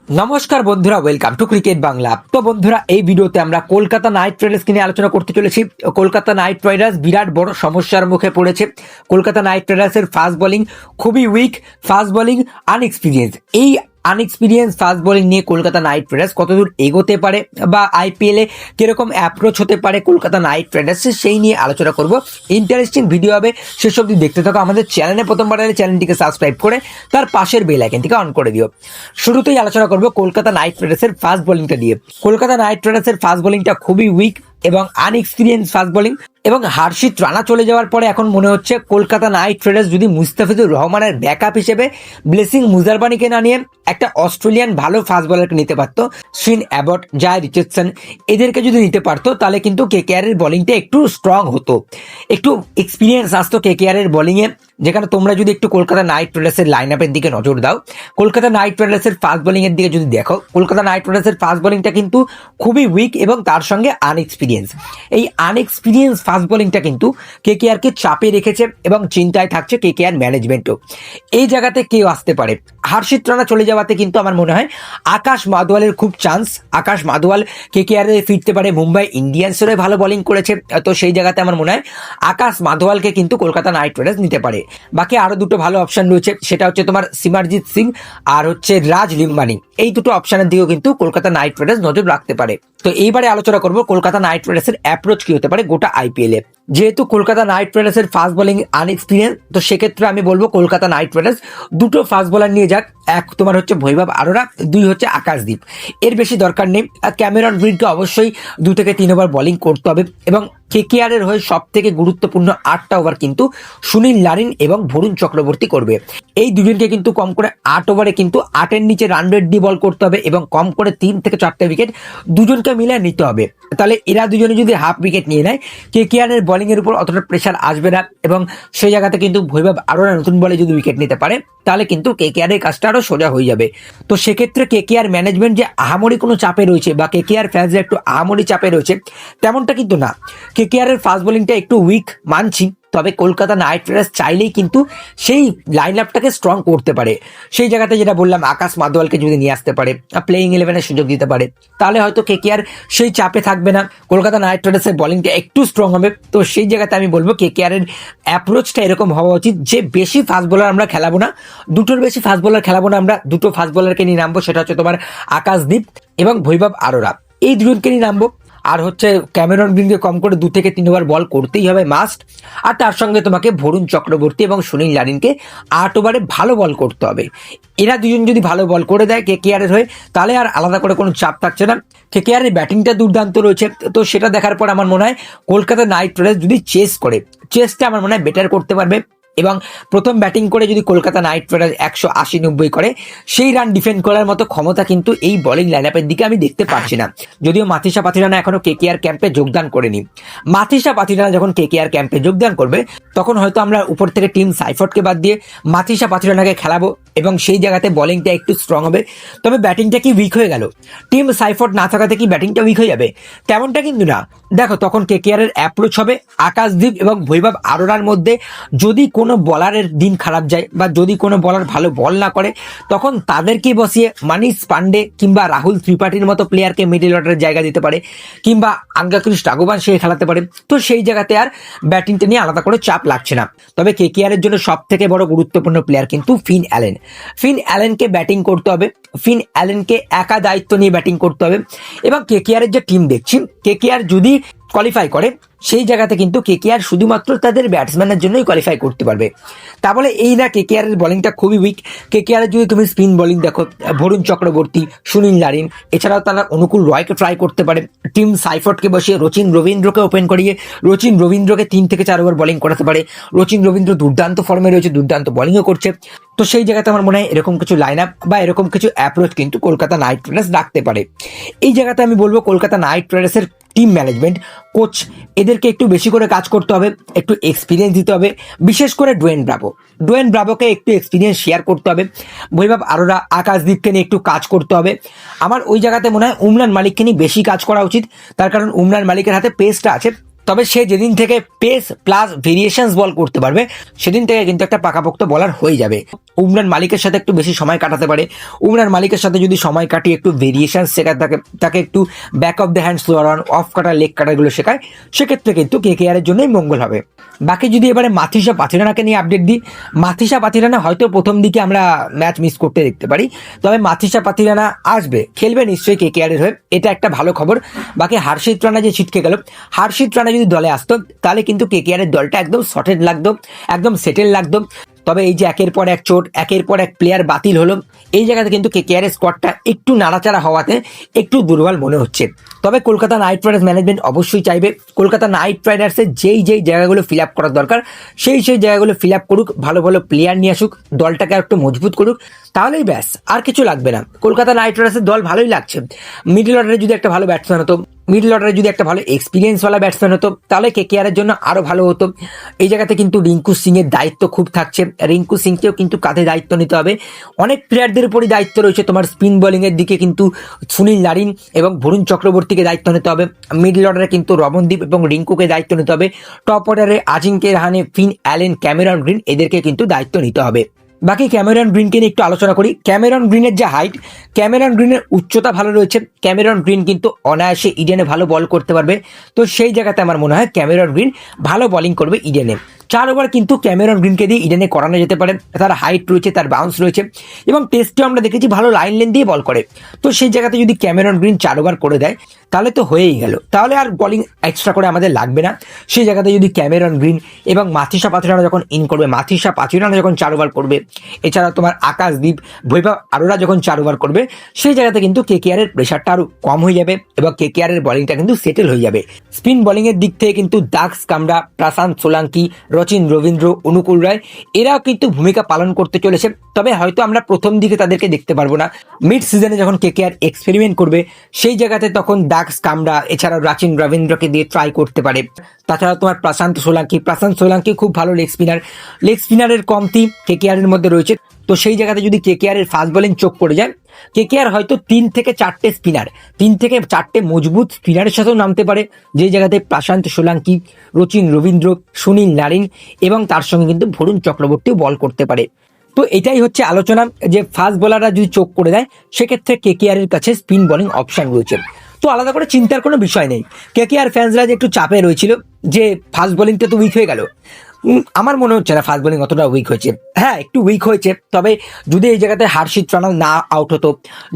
নমস্কার বন্ধুরা, welcome to cricket Bangla. তো বন্ধুরা, এই ভিডিওতে আমরা কলকাতা নাইট রাইডার্সকে নিয়ে আলোচনা করতে চলেছি। কলকাতা নাইট রাইডার্স বিরাট বড় সমস্যার মুখে পড়েছে। কলকাতা নাইট রাইডার্সের ফাস্ট বোলিং খুবই উইক, ফাস্ট বোলিং আনএক্সপিরিয়েন্স। এই আনএক্সপিরিয়েন্স ফাস্ট বোলিং নিয়ে কলকাতা নাইট রাইডার্স কতদূর এগোতে পারে বা আইপিএলে কিরকম অ্যাপ্রোচ হতে পারে কলকাতা নাইট রাইডার্সের, সেই নিয়ে আলোচনা করব। ইন্টারেস্টিং ভিডিও হবে, শেষ অবধি দেখতে থাকো। আমাদের চ্যানেলে প্রথমবার এলে চ্যানেলটিকে সাবস্ক্রাইব করে তার পাশের বেল আইকনটিকে অন করে দিও। শুরুতেই আলোচনা করব কলকাতা নাইট রাইডার্সের ফাস্ট বোলিংটা দিয়ে। কলকাতা নাইট রাইডার্সের ফাস্ট বোলিংটা খুবই উইক এবং আনএক্সপিরিয়েন্স ফাস্ট বোলিং। এবং হার্ষিত রানা চলে যাওয়ার পরে এখন মনে হচ্ছে কলকাতা নাইট রাইডার্স যদি মুস্তাফিজুর রহমানের ব্যাকআপ হিসেবে ব্লেসিং মুজারবানিকে না নিয়ে একটা অস্ট্রেলিয়ান ভালো ফাস্ট বোলারকে নিতে পারতো, শিন অ্যাবট, জায় রিচার্ডসন, এদেরকে যদি নিতে পারতো তাহলে কিন্তু কেকেআর এর বোলিংটা একটু স্ট্রং হতো, একটু এক্সপিরিয়েন্স আসতো কেকেআর এর বোলিংয়ে। যেখানে তোমরা যদি একটু কলকাতা নাইট রাইডার্সের লাইন আপের দিকে নজর দাও, কলকাতা নাইট রাইডার্সের ফাস্ট বোলিং এর দিকে যদি দেখো, কলকাতা নাইট রাইডার্সের ফাস্ট বোলিংটা কিন্তু খুবই উইক এবং তার সঙ্গে আনএক্সপিরিয়েন্স। এই আনএক্সপিরিয়েন্স ফাস্ট বোলিংটা কিন্তু কেকেআর কে চাপে রেখেছে এবং চিন্তায় থাকছে কেকেআর ম্যানেজমেন্টও। এই জায়গাতে কেউ আসতে পারে। হার্ষিত রানা চলে যাওয়াতে কিন্তু আমার মনে হয় আকাশ মাদওয়ালের খুব চান্স। আকাশ মাদওয়াল কেকেআর এ ফিরতে পারে, মুম্বাই ইন্ডিয়ান্সের ভালো বোলিং করেছে, তো সেই জায়গাতে আমার মনে হয় আকাশ মাদওয়ালকে কিন্তু কলকাতা নাইট রাইডার্স নিতে পারে। বাকি আরো দুটো ভালো অপশন রয়েছে, সেটা হচ্ছে তোমার সিমারজিৎ সিং আর হচ্ছে রাজ লিম্বানি। এই দুটো অপশনের দিকেও কিন্তু কলকাতা নাইট রাইডার্স নজর রাখতে পারে। তো এইবারে আলোচনা করব কলকাতা নাইট রাইডার্সের অ্যাপ্রোচ কি হতে পারে গোটা আইপিএল এ। যেহেতু কলকাতা নাইট রাইডার্সের ফাস্ট বোলিং আনএক্সপিরিয়েন্স, তো সেক্ষেত্রে আমি বলবো কলকাতা নাইট রাইডার্স দুটো ফাস্ট বোলার নিয়ে যাক। এক তোমার হচ্ছে বৈভব আরোরা, দুই হচ্ছে আকাশদীপ। এর বেশি দরকার নেই। ক্যামেরন গ্রিনকে অবশ্যই 2 থেকে 3 ওভার বোলিং করতে হবে এবং কেকেআর এর হয়ে সব থেকে গুরুত্বপূর্ণ 8টা ওভার কিন্তু সুনীল নারিন এবং বরুণ চক্রবর্তী করবে। এই দুজনকে কিন্তু কম করে 8 ওভারে কিন্তু 8-এর নিচে রান রেট দিয়ে বল করতে হবে এবং কম করে 3 থেকে 4টে উইকেট দুজনকে মিলে নিতে হবে। তাহলে এরা দুজনে যদি হাফ উইকেট নিয়ে নেয়, কেকেআর এর বোলিং এর উপর অতটা প্রেশার আসবে না এবং সেই জায়গাতে কিন্তু বৈভব আরোরা নতুন বলে যদি উইকেট নিতে পারে তাহলে কিন্তু কেকেআর এর কাজটা আরো সোজা হয়ে যাবে। তো সেক্ষেত্রে কেকেআর ম্যানেজমেন্ট যে আহামরি কোনো চাপে রয়েছে বা কেকেআর ফ্যান্সরা একটু আহামরি চাপে রয়েছে তেমনটা কিন্তু না। কেকেআর এর ফাস্ট বোলিংটা একটু উইক মানছি, তবে কলকাতা নাইট রাইডার্স চাইলেই কিন্তু সেই লাইন আপটাকে স্ট্রং করতে পারে। সেই জায়গাতে যেটা বললাম, আকাশ মাদওয়ালকে যদি নিয়ে আসতে পারে, প্লেইং 11-এর সুযোগ দিতে পারে, তাহলে হয়তো কেকেআর সেই চাপে থাকবে না, কলকাতা নাইট রাইডার্সের বোলিংটা একটু স্ট্রং হবে। তো সেই জায়গাতে আমি বলবো কেকেআর এর অ্যাপ্রোচটা এরকম হওয়া উচিত যে বেশি ফাস্ট বোলার আমরা খেলাবো না, দুটোর বেশি ফাস্ট বোলার খেলাবো না, আমরা দুটো ফাস্ট বোলারকে নিয়ে নামবো, সেটা হচ্ছে তোমার আকাশদীপ এবং বৈভব আরোরা, এই দুজনকে নিয়ে নামবো। আর হচ্ছে ক্যামেরন গ্রিনকে কম করে 2 থেকে 3 ওভার বল করতেই হবে মাস্ট। আর তার সঙ্গে তোমাকে বরুণ চক্রবর্তী এবং সুনীল নারিনকে 8 ওভারে ভালো বল করতে হবে। এরা দুজন যদি ভালো বল করে দেয় কেকেআর এর হয়ে, তাহলে আর আলাদা করে কোনো চাপ থাকছে না। কেকেআর এর ব্যাটিংটা দুর্দান্ত রয়েছে, তো সেটা দেখার পর আমার মনে হয় কলকাতা নাইট রাইডার্স যদি চেস করে, চেসটা আমার মনে হয় বেটার করতে পারবে এবং প্রথম ব্যাটিং করে যদি কলকাতা নাইট রাইডার্স 180-90 করে, সেই রান ডিফেন্ড করার মতো ক্ষমতা কিন্তু এই বোলিং লাইন আপের দিকে আমি দেখতে পাচ্ছি না। যদিও মাথিসা পাথিরানা এখনো কেকেআর ক্যাম্পে যোগদান করেনি। মাথিসা পাথিরানা যখন কেকেআর ক্যাম্পে যোগদান করবে তখন হয়তো আমরা উপর থেকে টিম সাইফর্ডকে বাদ দিয়ে মাথিসা পাথিরানাকে খেলাবো এবং সেই জায়গাতে বোলিংটা একটু স্ট্রং হবে। তবে ব্যাটিংটা কি উইক হয়ে গেল? টিম সাইফর্ড না থাকাতে কি ব্যাটিংটা উইক হয়ে যাবে? তেমনটা কিন্তু না। দেখো, তখন কেকেআর এর অ্যাপ্রোচ হবে আকাশদীপ এবং বৈভব আরোরার মধ্যে। যদি কোনো বলারের দিন খারাপ যায় বা যদি কোনো বলার ভালো বল না করে, তখন তাদেরকে বসিয়ে মানিশ পান্ডে কিংবা রাহুল ত্রিপাঠীর মতো প্লেয়ারকে মিডল অর্ডারের জায়গা দিতে পারে কিংবা আজ্ঞাকৃষ রাঘবান সে খেলাতে পারে। তো সেই জায়গাতে আর ব্যাটিংটা নিয়ে আলাদা করে চাপ লাগছে না। তবে কেকেআর এর জন্য সব থেকে বড় গুরুত্বপূর্ণ প্লেয়ার কিন্তু ফিন অ্যালেন। ফিন অ্যালেনকে ব্যাটিং করতে হবে, ফিন অ্যালেনকে একা দায়িত্ব নিয়ে ব্যাটিং করতে হবে। এবং কেকেআর এর যে টিম দেখছি, কেকেআর যদি কোয়ালিফাই করে সেই জায়গাতে কিন্তু কেকেআর শুধুমাত্র তাদের ব্যাটসম্যানের জন্যই কোয়ালিফাই করতে পারবে। তা বলে এই না কেকেআর এর বোলিংটা খুবই উইক। কেকেআর এর যদি তুমি স্পিন বোলিং দেখো, বরুণ চক্রবর্তী, সুনীল নারিন, এছাড়াও তারা অনুকূল রয়কে ট্রাই করতে পারে। টিম সাইফর্ডকে বসিয়ে রচিন রবীন্দ্রকে ওপেন করিয়ে রচিন রবীন্দ্রকে 3 থেকে 4 ওভার বোলিং করাতে পারে। রচিন রবীন্দ্র দুর্দান্ত ফর্মে রয়েছে, দুর্দান্ত বোলিংও করছে। তো সেই জায়গাতে আমার মনে হয় এরকম কিছু লাইন আপ বা এরকম কিছু অ্যাপ্রোচ কিন্তু কলকাতা নাইট রাইডার্স রাখতে পারে। এই জায়গাতে আমি বলবো কলকাতা নাইট রাইডার্সের টিম ম্যানেজমেন্ট, কোচ, এদেরকে একটু বেশি করে কাজ করতে হবে, একটু এক্সপিরিয়েন্স দিতে হবে। বিশেষ করে ডোয়েন ব্রাভোকে একটু এক্সপিরিয়েন্স শেয়ার করতে হবে। বৈভব আরোরা, আকাশদীপকে নিয়ে একটু কাজ করতে হবে। আমার ওই জায়গাতে মনে হয় উমরান মালিককে নিয়ে বেশি কাজ করা উচিত, তার কারণ উমরান মালিকের হাতে পেসটা আছে। তবে সে যেদিন থেকে পেস প্লাস ভেরিয়েশনস বল করতে পারবে সেদিন থেকে কিন্তু একটা পাকাপোক্ত বলার হয়ে যাবে। উমরান মালিকের সাথে একটু বেশি সময় কাটাতে পারে, উমরান মালিকের সাথে যদি সময় কাটিয়ে একটু ভেরিয়েশনস শেখায়, তাকে একটু back of the hand slower on, off cutter, leg কাটারগুলো শেখায়, সেক্ষেত্রে কিন্তু কেকেআর এর জন্যই মঙ্গল হবে। বাকি যদি এবারে মাথিসা পাথিরানাকে নিয়ে আপডেট দিই, মাথিসা পাথিরানা হয়তো প্রথম দিকে আমরা ম্যাচ মিস করতে দেখতে পারি, তবে মাথিসা পাথিরানা আসবে, খেলবে নিশ্চয়ই কেকেআর এর হয়ে, এটা একটা ভালো খবর। বাকি হর্ষিত রানা যে ছিটকে গেল, হর্ষিত রানা যদি দলে আসতো তাহলে কিন্তু কেকেআর এর দলটা একদম সর্টেড লাগতো, একদম সেটেল লাগতো। তবে এই যে একের পর এক চোট, একের পর এক প্লেয়ার বাতিল হলো, এই জায়গাতে কিন্তু কেকেআর এর স্কোয়াডটা একটু নাড়াচাড়া হওয়াতে একটু দুর্বল মনে হচ্ছে। তবে কলকাতা নাইট রাইডার্স ম্যানেজমেন্ট অবশ্যই চাইবে কলকাতা নাইট রাইডার্সের যেই জায়গাগুলো ফিল আপ করার দরকার সেই জায়গাগুলো ফিল আপ করুক, ভালো ভালো প্লেয়ার নিয়ে আসুক, দলটাকে একটু মজবুত করুক, তাহলেই ব্যাস, আর কিছু লাগবে না। কলকাতা নাইট রাইডার্সের দল ভালোই লাগছে। মিডল অর্ডারে যদি একটা ভালো ব্যাটসম্যান হতো, মিডল অর্ডারে যদি একটা ভালো এক্সপিরিয়েন্সওয়ালা ব্যাটসম্যান হতো, তাহলে কেকেআর এর জন্য আরো ভালো হতো। এই জায়গাতে কিন্তু রিঙ্কু সিং এর দায়িত্ব খুব থাকছে, রিঙ্কু সিংকেও কিন্তু কাঁধে দায়িত্ব নিতে হবে। অনেক প্লেয়ারদের উপরই দায়িত্ব রয়েছে, তোমার স্পিন বোলিং এর দিকে কিন্তু সুনীল নারিন এবং বরুণ চক্রবর্তীকে দায়িত্ব নিতে হবে, মিডল অর্ডারে কিন্তু রমনদীপ এবং রিঙ্কুকে দায়িত্ব নিতে হবে, টপ অর্ডারে Ajinkya Rahane, Finn Allen, Cameron Green, এদেরকে কিন্তু দায়িত্ব নিতে হবে। বাকি ক্যামেরন গ্রিনকে নিয়ে একটু আলোচনা করি। ক্যামেরন গ্রিনের যে হাইট, ক্যামেরন গ্রিনের উচ্চতা ভালো রয়েছে, ক্যামেরন গ্রিন কিন্তু অনায়াসে ইডেনে ভালো বল করতে পারবে। তো সেই জায়গাতে আমার মনে হয় ক্যামেরন গ্রিন ভালো বোলিং করবে ইডেনে। 4 ওভার কিন্তু ক্যামেরন গ্রিনকে দিয়ে ইডেনে করানো যেতে পারে, তার হাইট রয়েছে, তার বাউন্স রয়েছে, এবং টেস্টে আমরা দেখেছি ভালো লাইন লেন দিয়ে বল করে। তো সেই জায়গাতে যদি ক্যামেরন গ্রিন 4 ওভার করে দেয় তাহলে তো হয়েই গেল, তাহলে আর বোলিং এক্সট্রা করে আমাদের লাগবে না। সেই জায়গাতে যদি ক্যামেরন গ্রিন এবং মাথিসা পাথিরানা যখন ইন করবে, মাথিসা পাথিরানা যখন 4 ওভার করবে, এছাড়া তোমার আকাশদীপ, বৈভব আরোরা যখন 4 ওভার করবে, সেই জায়গাতে কিন্তু কেকেআর এর প্রেশারটা আরো কম হয়ে যাবে এবং কেকেআর এর বোলিংটা কিন্তু সেটেল হয়ে যাবে। স্পিন বোলিং এর দিক থেকে কিন্তু দাক্স কামরা, প্রশান্ত সোলাঙ্কি, রচিন রবীন্দ্র, অনুকূল রায়, এরাও কিন্তু ভূমিকা পালন করতে চলেছে। তবে হয়তো আমরা প্রথম দিকে তাদেরকে দেখতে পারবো না, মিড সিজনে যখন কেকেআর এক্সপেরিমেন্ট করবে সেই জায়গাতে তখন দাক্স কামরা এছাড়াও রচিন রবীন্দ্রকে দিয়ে ট্রাই করতে পারে। তাছাড়া তোমার প্রশান্ত সোলাঙ্কি খুব ভালো লেগ স্পিনার, লেগ স্পিনারের কমতি কেকেআর এর মধ্যে রয়েছে। তো সেই জায়গাতে যদি কেকেআর এর ফাস্ট বোলিং চোখ পড়ে যায়, কেকেআর হয়তো 3 থেকে 4টে স্পিনার, 3 থেকে 4টে মজবুত স্পিনারের সাথেও নামতে পারে, যে জায়গাতে প্রশান্ত সোলাঙ্কি, রচিন রবীন্দ্র, সুনীল নারিন এবং তার সঙ্গে কিন্তু বরুণ চক্রবর্তীও বল করতে পারে। তো এটাই হচ্ছে আলোচনা, যে ফাস্ট বোলাররা যদি চোখ করে দেয় সেক্ষেত্রে কেকেআর এর কাছে স্পিন বোলিং অপশন রয়েছে। তো আলাদা করে চিন্তার কোনো বিষয় নেই। কেকেআর ফ্যান্সরা যে একটু চাপে রয়েছিল যে ফাস্ট বোলিংটা তো উইক হয়ে গেল, আমার মনে হচ্ছে না ফাস্ট বোলিং অতটা উইক হয়েছে। হ্যাঁ, একটু উইক হয়েছে, তবে যদি এই জায়গাতে হর্ষিত রানা না আউট হতো,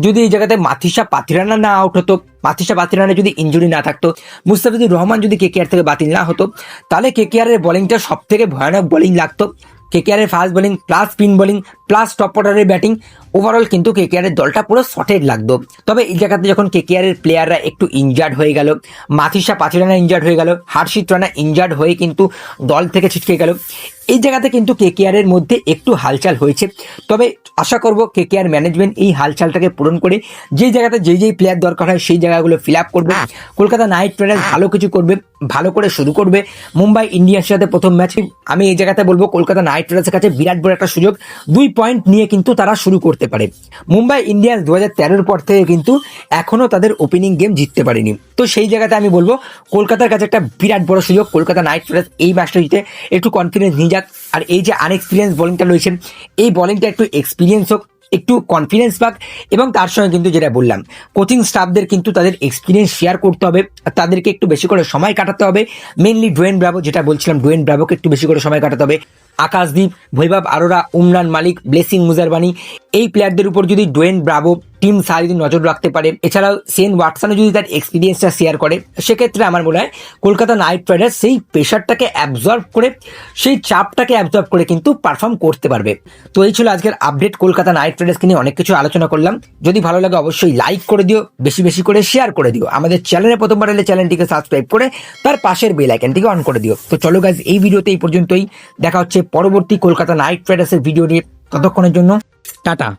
যদি এই জায়গাতে মাথিসা পাথিরানা না আউট হতো, মাথিসা পাথিরানা যদি ইনজুরি না থাকতো, মুস্তাফিজুর রহমান যদি কেকেআর থেকে বাতিল না হতো, তাহলে কেকেআর এর বোলিংটা সব থেকে ভয়ানক বোলিং লাগতো। কেকেআর এর fast bowling plus spin bowling plus top অর্ডারের ব্যাটিং, ওভারঅল কিন্তু কেকেআর এর দলটা পুরো সটেড লাগতো। তবে এই জায়গাতে যখন কেকেআর এর প্লেয়াররা একটু ইনজার্ড হয়ে গেল, মাথিসা পাথিরানা ইনজার্ড হয়ে গেল, হর্ষিত রানা ইনজার্ড হয়ে কিন্তু দল থেকে ছিটকে গেল, এই জায়গাতে কিন্তু কেকেআর এর মধ্যে একটু হালচাল হয়েছে। তবে আশা করব কেকেআর ম্যানেজমেন্ট এই হালচালটাকে পূরণ করে যে জায়গাতে যেই প্লেয়ার দরকার হয় সেই জায়গাগুলো ফিল আপ করবে। কলকাতা নাইট রাইডার্স ভালো কিছু করবে, ভালো করে শুরু করবে মুম্বাই ইন্ডিয়ান্সের সাথে প্রথম ম্যাচ। আমি এই জায়গাতে বলবো কলকাতা নাইট রাইডার্সের কাছে বিরাট বড় একটা সুযোগ, 2 পয়েন্ট নিয়ে কিন্তু তারা শুরু করতে পারে। মুম্বাই ইন্ডিয়ান্স 2013 পর থেকে কিন্তু এখনো তাদের ওপেনিং গেম জিততে পারেনি। তো সেই জায়গাতে আমি বলবো কলকাতার কাছে একটা বিরাট বড় সুযোগ, কলকাতা নাইট রাইডার্স এই ম্যাচটা জিতে একটু কনফিডেন্স নিয়ে যাক। আর এই যে আনএক্সপিরিয়েন্স বোলিংটা রয়েছে, এই বোলিংটা একটু এক্সপিরিয়েন্স হোক, একটু কনফিডেন্স পাক, এবং তার সঙ্গে কিন্তু যেটা বললাম কোচিং স্টাফদের কিন্তু তাদের এক্সপিরিয়েন্স শেয়ার করতে হবে, তাদেরকে একটু বেশি করে সময় কাটাতে হবে। মেনলি ডোয়েন ব্রাভো, যেটা বলছিলাম ডোয়েন ব্রাভোকে একটু বেশি করে সময় কাটাতে হবে। আকাশদীপ, বৈভব আরোরা, উমরান মালিক, ব্লেসিং মুজারবানি, এই প্লেয়ারদের উপর যদি ডোয়েন ব্রাভো টিম সারি নজর রাখতে পারে, এছাড়াও সেন ওয়াটসনও যদি তার এক্সপিরিয়েন্সটা শেয়ার করে, সেক্ষেত্রে আমার মনে হয় কলকাতা নাইট রাইডার্স সেই প্রেশারটাকে অ্যাবজর্ব করে, সেই চাপটাকে অ্যাবজর্ব করে কিন্তু পারফর্ম করতে পারবে। তো এই ছিল আজকের আপডেট কলকাতা নাইট রাইডার্সকে নিয়ে অনেক কিছু আলোচনা করলাম। যদি ভালো লাগে অবশ্যই লাইক করে দিও, বেশি বেশি করে শেয়ার করে দিও। আমাদের চ্যানেলে প্রথমবার এলে চ্যানেলটিকে সাবস্ক্রাইব করে তার পাশের বেল আইকনটিকে অন করে দিও। তো চলো গাইজ, এই ভিডিওতে এই পর্যন্তই, দেখা হচ্ছে পরবর্তী কলকাতা নাইট রাইডার্সের ভিডিও নিয়ে। ততক্ষণের জন্য টাটা।